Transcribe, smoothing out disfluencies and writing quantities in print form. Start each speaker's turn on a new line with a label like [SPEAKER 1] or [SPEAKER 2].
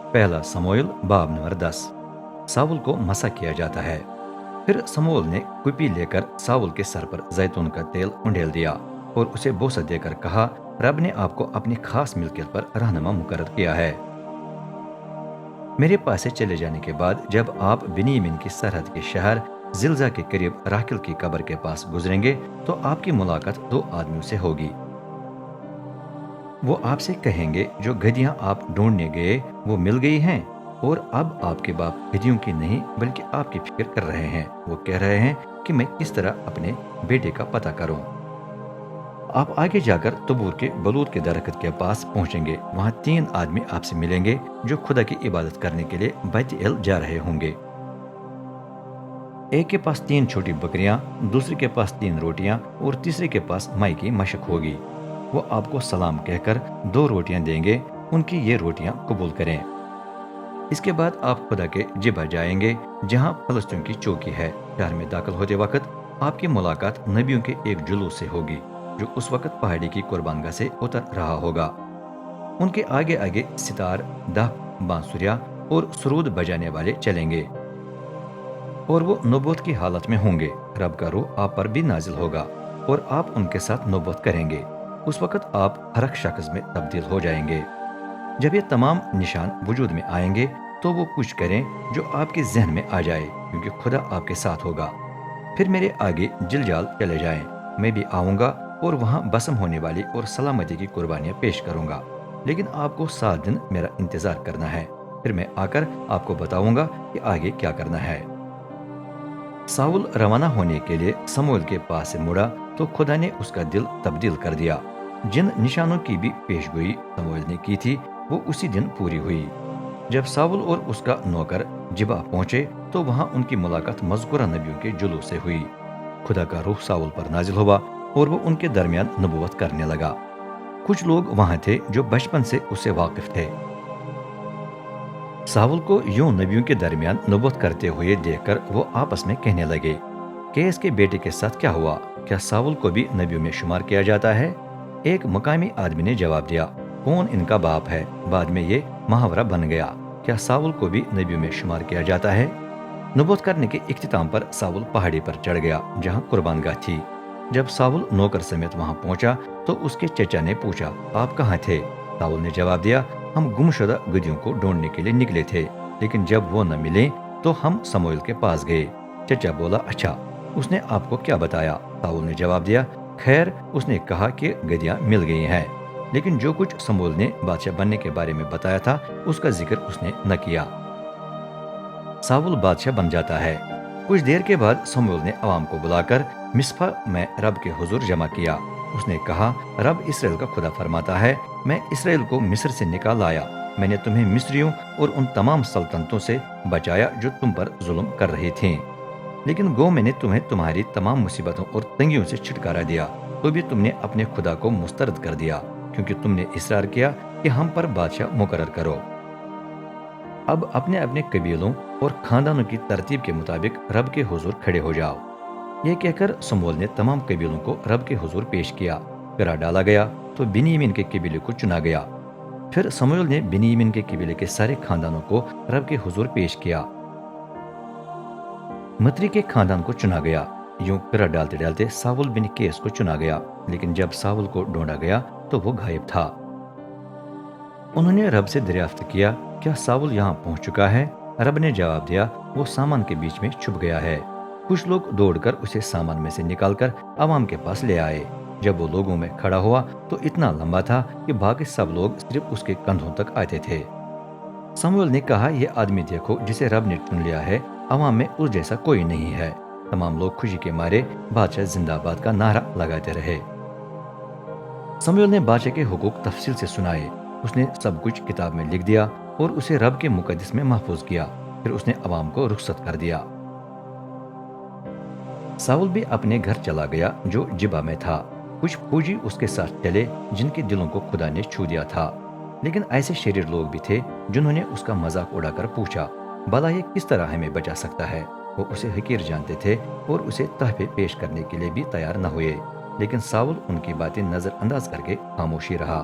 [SPEAKER 1] पहला समूएल बाब number 10। Saul को मसा किया जाता है। फिर समूएल ने कुपी लेकर साउल के सर पर जैतून का तेल उंडेल दिया और उसे बोसा देकर कहा, रब ने आपको अपनी खास मिल्कियत पर रहनुमा मुकर्रर किया है। मेरे पास से चले जाने के बाद जब आप बिन्यामीन की सरहद के शहर जिल्जा के करीब राखिल की कब्र के पास गुजरेंगे तो आपकी मुलाकात दो आदमियों से होगी। वो आपसे कहेंगे, जो गधियां आप ढूंढने गए वो मिल गई हैं, और अब आपके बाप गधियों की नहीं बल्कि आपकी फिक्र कर रहे हैं। वो कह रहे हैं कि मैं किस तरह अपने बेटे का पता करूं। आप आगे जाकर तबूर के बलूत के दरख्त के पास पहुंचेंगे। वहां तीन आदमी आपसे मिलेंगे जो खुदा की इबादत करने के लिए बैत एल जा रहे होंगे। एक के पास तीन छोटी बकरियां, दूसरे के पास तीन रोटियां और तीसरे के पास माई की मशक होगी। वो आपको सलाम कहकर दो रोटियां देंगे, उनकी ये रोटियां कबूल करें। इसके बाद आप खुदा के जिबा जाएंगे जहां फलस्तीन की चौकी है। शहर में दाखिल होते वक्त आपकी मुलाकात नबियों के एक जुलूस से होगी जो उस वक्त पहाड़ी की कुर्बानगाह से उतर रहा होगा। उनके आगे आगे सितार, दफ, बांसुरिया और सरूद बजाने वाले चलेंगे और वो नबूवत की हालत में होंगे। रब का रूह आप पर भी नाजिल होगा और आप उनके साथ नबूवत करेंगे। उस वक्त आप हर एक शख्स में तब्दील हो जाएंगे। जब ये तमाम निशान वजूद में आएंगे तो वो कुछ करें जो आपके जहन में आ जाए, क्योंकि खुदा आपके साथ होगा। फिर मेरे आगे जिलजाल चले जाएं, मैं भी आऊंगा और वहां बसम होने वाली और सलामती की कुर्बानियां पेश करूंगा। लेकिन आपको 7 दिन मेरा इंतजार करना है, फिर मैं आकर आपको बताऊंगा कि आगे क्या करना है। साउल रवाना होने के लिए समूएल के पास से मुड़ा तो खुदा ने उसका दिल तब्दील कर दिया। जिन निशानों की भी पेशगोई समूएल ने की थी वो उसी दिन पूरी हुई। जब साउल और उसका नौकर जिबा पहुंचे तो वहां उनकी मुलाकात मज़कूरा नबियों के जुलूस से हुई। खुदा का रूह साउल पर नाजिल हुआ और वो उनके दरमियान नबूवत करने लगा। कुछ लोग वहां थे जो बचपन से उससे वाकिफ थे। साउल को यूं नबियों के दरमियान नबूवत करते हुए देखकर वो आपस में कहने लगे, केस के बेटे के साथ क्या हुआ? क्या साउल को भी नबियों में शुमार किया जाता है? एक मकामी आदमी ने जवाब दिया, कौन इनका बाप है? बाद में ये मुहावरा बन गया, क्या साउल को भी नबियों में शुमार किया जाता है? नबूवत करने के इख्तिताम पर साउल पहाड़ी पर चढ़ गया जहां कुर्बानगाह थी। जब साउल नौकर समेत वहां पहुंचा तो उसके चचा ने पूछा, आप कहाँ थे? साउल ने जवाब दिया, हम गुमशुदा गधियों को ढूंढने के लिए निकले थे, लेकिन जब वो न मिले तो हम समूएल के पास गए। चचा बोला, अच्छा, उसने आपको क्या बताया? साउल ने जवाब दिया, खैर, उसने कहा कि गधियां मिल गई हैं, लेकिन जो कुछ समूएल ने बादशाह बनने के बारे में बताया था उसका जिक्र उसने न किया। साउल बादशाह बन जाता है। कुछ देर के बाद समूएल ने अवाम को बुलाकर मिस्पा में रब के हुजूर जमा किया। उसने कहा, रब इसराइल का खुदा फरमाता है, मैं इसराइल को मिस्र से निकाल लाया। मैंने तुम्हें मिस्रियों और उन तमाम सल्तनतों से बचाया जो तुम पर जुल्म कर रही थीं। लेकिन गो मैंने तुम्हें तुम्हारी तमाम मुसीबतों और तंगियों से छुटकारा दिया, तो भी तुमने अपने खुदा को मुस्तरद कर दिया, क्योंकि तुमने इसरार किया कि हम पर बादशाह मुकर्रर करो। अब अपने अपने कबीलों और खानदानों की तरतीब के मुताबिक रब के हुजूर खड़े हो जाओ। यह कहकर समूएल ने तमाम कबीलों को रब के हुजूर पेश किया। पिरा डाला गया तो बिन्यामीन के कबीले को चुना गया। फिर समूएल ने बिन्यामीन के कबीले के सारे खानदानों को रब के हुजूर पेश किया। मतरी के खानदान को चुना गया। यूं पिरा डालते डालते साउल बिन केस को चुना गया, लेकिन जब साउल को ढूंढा गया तो वो गायब था। उन्होंने रब से दरियाफ्त किया, क्या साउल यहाँ पहुंच चुका है? रब ने जवाब दिया, वो सामान के बीच में छुप गया है। कुछ लोग दौड़कर उसे सामान में से निकालकर अवाम के पास ले आए। जब वो लोगों में खड़ा हुआ तो इतना लंबा था कि बाकी सब लोग सिर्फ उसके कंधों तक आते थे। समूएल ने कहा, यह आदमी देखो जिसे रब ने चुन लिया है, अवाम में उस जैसा कोई नहीं है। तमाम लोग खुशी के मारे बादशाह जिंदाबाद का नारा लगाते रहे। समूएल ने बादशाह के हुकूक तफसील से सुनाए। उसने सब कुछ किताब में लिख दिया और उसे रब के मुकद्दस में महफूज किया। फिर उसने अवाम को रुखसत कर दिया। साउल भी अपने घर चला गया जो जिबा में था। कुछ फौजी उसके साथ चले जिनके दिलों को खुदा ने छू दिया था, लेकिन ऐसे शरीर लोग भी थे जिन्होंने उसका मजाक उड़ाकर पूछा, भला ये किस तरह हमें बचा सकता है? वो उसे हकीर जानते थे और उसे तहफे पेश करने के लिए भी तैयार न हुए, लेकिन साउल उनकी बातें नजरअंदाज करके खामोशी रहा।